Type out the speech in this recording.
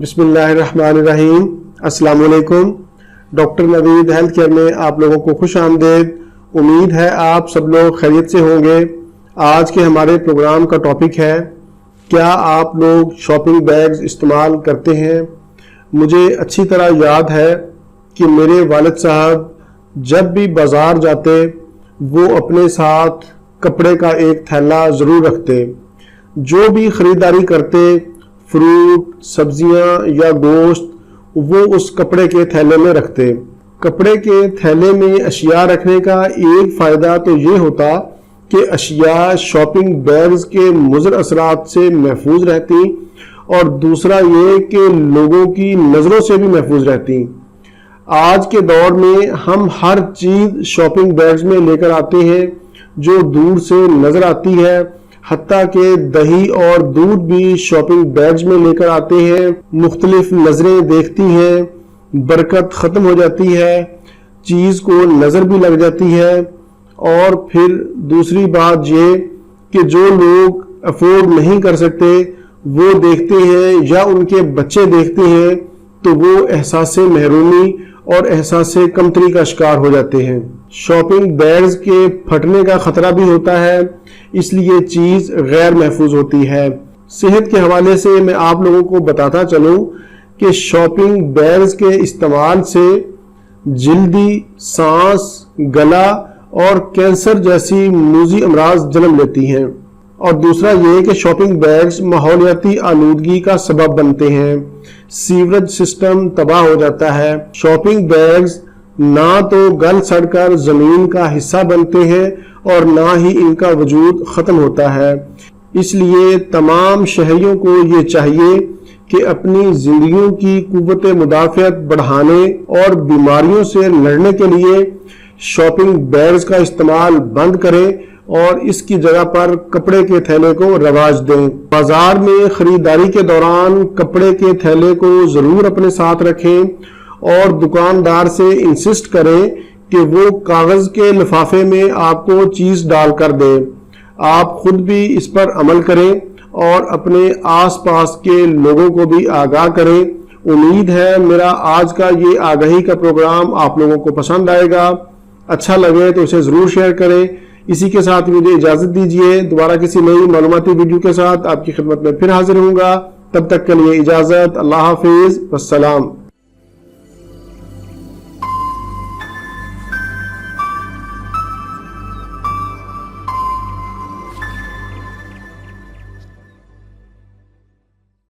بسم اللہ الرحمن الرحیم۔ السلام علیکم۔ ڈاکٹر نوید ہیلتھ کیئر میں آپ لوگوں کو خوش آمدید۔ امید ہے آپ سب لوگ خیریت سے ہوں گے۔ آج کے ہمارے پروگرام کا ٹاپک ہے، کیا آپ لوگ شاپنگ بیگز استعمال کرتے ہیں؟ مجھے اچھی طرح یاد ہے کہ میرے والد صاحب جب بھی بازار جاتے وہ اپنے ساتھ کپڑے کا ایک تھیلا ضرور رکھتے۔ جو بھی خریداری کرتے، فروٹ، سبزیاں یا گوشت، وہ اس کپڑے کے تھیلے میں رکھتے۔ کپڑے کے تھیلے میں اشیاء رکھنے کا ایک فائدہ تو یہ ہوتا کہ اشیاء شاپنگ بیگز کے مضر اثرات سے محفوظ رہتی، اور دوسرا یہ کہ لوگوں کی نظروں سے بھی محفوظ رہتی۔ آج کے دور میں ہم ہر چیز شاپنگ بیگز میں لے کر آتے ہیں جو دور سے نظر آتی ہے، حتیٰ کہ دہی اور دودھ بھی شاپنگ بیگز میں لے کر آتے ہیں۔ مختلف نظریں دیکھتی ہیں، برکت ختم ہو جاتی ہے، چیز کو نظر بھی لگ جاتی ہے۔ اور پھر دوسری بات یہ کہ جو لوگ افورڈ نہیں کر سکتے وہ دیکھتے ہیں یا ان کے بچے دیکھتے ہیں تو وہ احساس محرومی اور احساس کمتری کا شکار ہو جاتے ہیں۔ شاپنگ بیگز کے پھٹنے کا خطرہ بھی ہوتا ہے، اس لیے چیز غیر محفوظ ہوتی ہے۔ صحت کے حوالے سے میں آپ لوگوں کو بتاتا چلوں کہ شاپنگ بیگز کے استعمال سے جلدی، سانس، گلا اور کینسر جیسی موذی امراض جنم لیتی ہیں۔ اور دوسرا یہ کہ شاپنگ بیگز ماحولیاتی آلودگی کا سبب بنتے ہیں، سیوریج سسٹم تباہ ہو جاتا ہے۔ شاپنگ بیگز نہ تو گل سڑ کر زمین کا حصہ بنتے ہیں اور نہ ہی ان کا وجود ختم ہوتا ہے۔ اس لیے تمام شہریوں کو یہ چاہیے کہ اپنی زندگیوں کی قوت مدافعت بڑھانے اور بیماریوں سے لڑنے کے لیے شاپنگ بیگز کا استعمال بند کریں اور اس کی جگہ پر کپڑے کے تھیلے کو رواج دیں۔ بازار میں خریداری کے دوران کپڑے کے تھیلے کو ضرور اپنے ساتھ رکھیں اور دکاندار سے انسسٹ کریں کہ وہ کاغذ کے لفافے میں آپ کو چیز ڈال کر دے۔ آپ خود بھی اس پر عمل کریں اور اپنے آس پاس کے لوگوں کو بھی آگاہ کریں۔ امید ہے میرا آج کا یہ آگاہی کا پروگرام آپ لوگوں کو پسند آئے گا۔ اچھا لگے تو اسے ضرور شیئر کریں۔ اسی کے ساتھ مجھے اجازت دیجیے، دوبارہ کسی نئی معلوماتی ویڈیو کے ساتھ آپ کی خدمت میں پھر حاضر ہوں گا۔ تب تک کے لیے اجازت، اللہ حافظ، والسلام۔